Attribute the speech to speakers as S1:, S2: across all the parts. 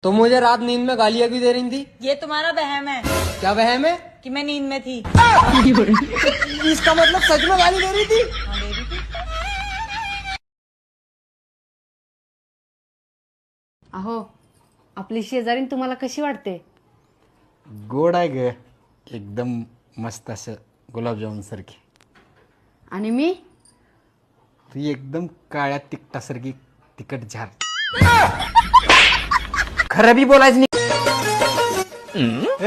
S1: तो मुझे रात नींद में गालियां भी दे रही थी।
S2: ये तुम्हारा वहम है।
S1: क्या वहम है?
S2: कि मैं नींद में थी।
S1: इसका मतलब सच में गाली दे रही थी?
S2: हाँ, दे रही थी।
S3: अहो, आपली शेजारीन तुम्हाला कशी वाटते?
S4: गोड आहे ग, एकदम मस्त असं गुलाबजामुन सारखी.
S3: आणि मी
S4: ती एकदम काळ्या तिखटासारखी तिखट झार. खरं बी बोलायचं नाही.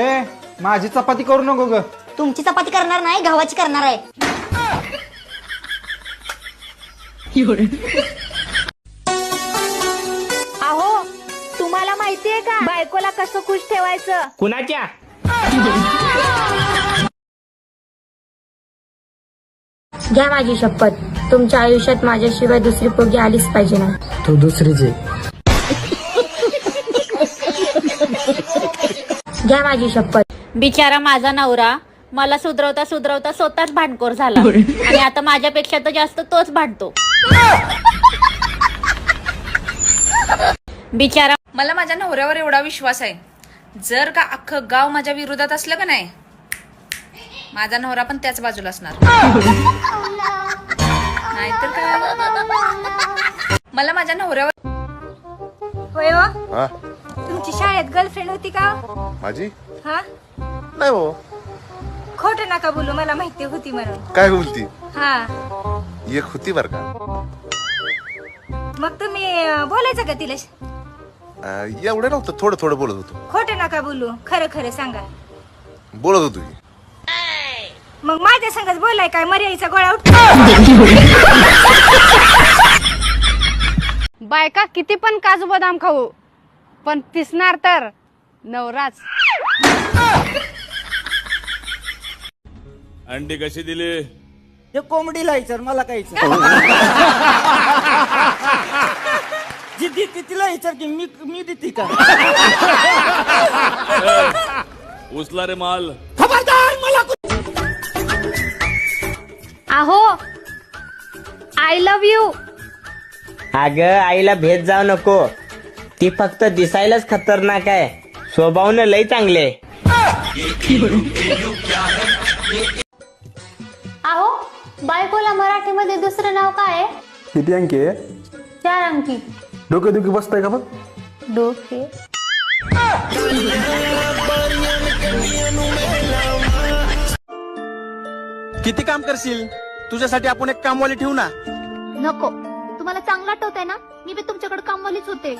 S4: ए, माझी चपाती करू नको ग.
S5: तुमची चपाती करणार नाही, गव्हाची करणार आहे.
S6: अहो, तुम्हाला माहितीये का बायकोला कसं खुश ठेवायचं?
S7: कुणाच्या?
S5: घ्या माझी शपथ, तुमच्या आयुष्यात माझ्याशिवाय दुसरी पोरगी आलीच पाहिजे नाही.
S7: तू दुसरीचे.
S5: घ्या माझी शपथ.
S6: बिचारा माझा नवरा मला सुधरवता सुधरवता स्वतःच भांडखोर झाला आणि आता माझ्यापेक्षा तर जास्त तोच भांडतो. बिचारा.
S8: मला माझ्या नवऱ्यावर एवढा विश्वास आहे, जर का अख्खं गाव माझ्या विरोधात असलं का नाही, माझा नवरा पण त्याच बाजूला असणार. नाहीतर काय. मला माझ्या नवऱ्यावर.
S6: होय हो, तुमची शाळेत गर्लफ्रेंड होती का?
S9: माझी
S6: हा,
S9: नाही हो.
S6: खोटं नका बोलू, मला माहिती होती म्हणून.
S9: काय बोलती?
S6: हा,
S9: एक होती बर का.
S6: मग तुम्ही बोलायचं का तिला?
S9: एवढं नव्हतं, थोडं थोडं बोलत होतो.
S6: खोटं नका बोलू, खरं खरं सांगा.
S9: बोलत होतो की.
S6: मग माझ्या संगच बोलाय काय मर्याईचा गोळा उठ.
S3: बायका किती पण काजू बदाम खाऊ, पण पिसणार तर नवराच.
S10: अंडी कशी दिली?
S1: ते कोंबडीला विचार, मला काय जी देते तिला विचार की मी देते का?
S10: उचला रे माल.
S6: अहो, आय लव्ह यू.
S7: अगं, आईला भेट जाऊ नको. ती फक्त दिसायलाच खतरनाक आहे, स्वभावनं लय चांगले.
S6: अहो, बायकोला मराठीमध्ये दुसरं नाव काय आहे?
S11: किती अंकी आहे?
S6: 4 अंकी.
S11: डोकेदुखी बसताय का बघ?
S6: डोके.
S4: किती काम करशील? तुझ्यासाठी आपण एक कामवाली ठेवू ना.
S6: नको, तुम्हाला चांगलं आठवतंय ना, मी बी तुमच्याकडे कामवालीच होते.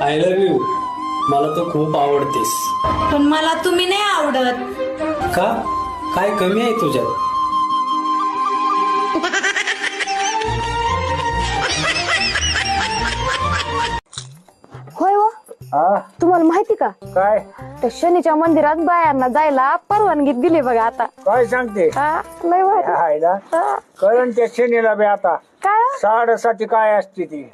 S7: I love you. मला तू खूप आवडतेस.
S2: पण मला तुम्ही नाही आवडत.
S7: का? काय कमी आहे तुझ्यात?
S3: होय हो, तुम्हाला माहिती का
S7: काय
S3: त्या शनीच्या मंदिरात बायांना जायला परवानगी दिली बघा आता.
S7: काय सांगते?
S3: हा, लय भारी. हा.
S7: कळण त्या शनीला बी आता
S3: काय?
S7: साडेसाती काय असते ती.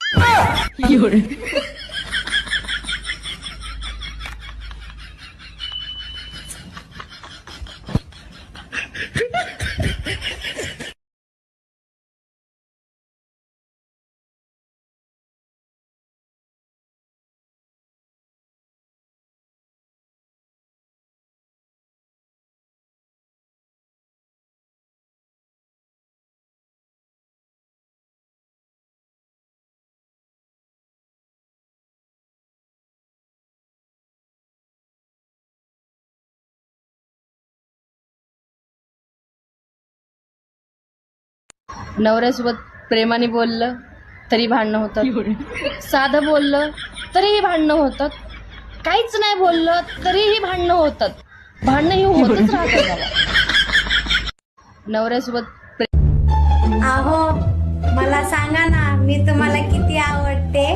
S3: नवऱ्यासोबत प्रेमाने बोललं तरी भांडणं होतात, साधं बोललं तरीही भांडणं होतात, काहीच नाही बोललं तरीही भांडणं होतात. भांडणं ही होतच राहतात बाबा. नवऱ्यासोबत.
S5: अहो, मला सांगा ना, मी तुम्हाला किती आवडते?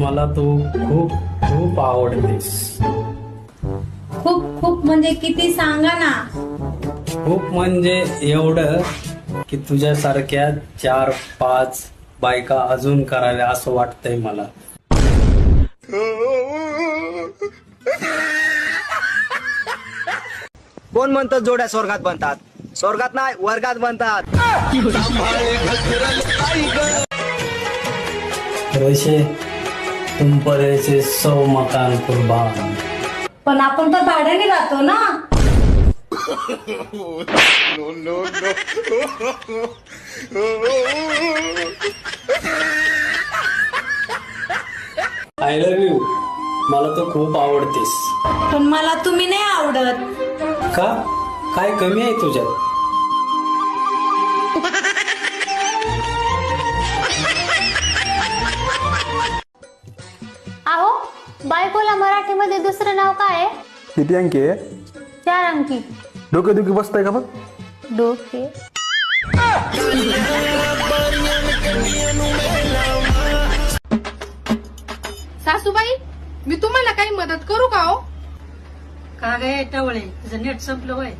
S7: मला तू खूप खूप आवडतेस.
S5: खूप खूप म्हणजे किती सांगा ना.
S7: खूप म्हणजे एवढं की तुझ्यासारख्या 4-5 बायका अजून कराव्या असं वाटतंय मला.
S1: कोण म्हणतं जोड्या स्वर्गात बनतात?
S7: स्वर्गात नाही वर्गात बनतात.
S1: वैसे तुम पर ऐसे 100 मकान कुर्बान.
S2: पण आपण तर भाड्याने राहतो ना.
S1: I love you. मला तो खूप आवडतेस.
S2: पण मला तुम्ही नाही आवडत.
S1: का? काय कमी आहे तुझ्यात?
S5: अहो बायकोला मराठीमध्ये दुसरं नाव काय आहे?
S11: किती अंकी आहे?
S5: 4 अंकी.
S11: डोकेदुखी बसताय का पण?
S5: डोके.
S3: सासूबाई मी तुम्हाला काही मदत करू का हो?
S2: का गे टवळे तुझं नेट संपलं वय.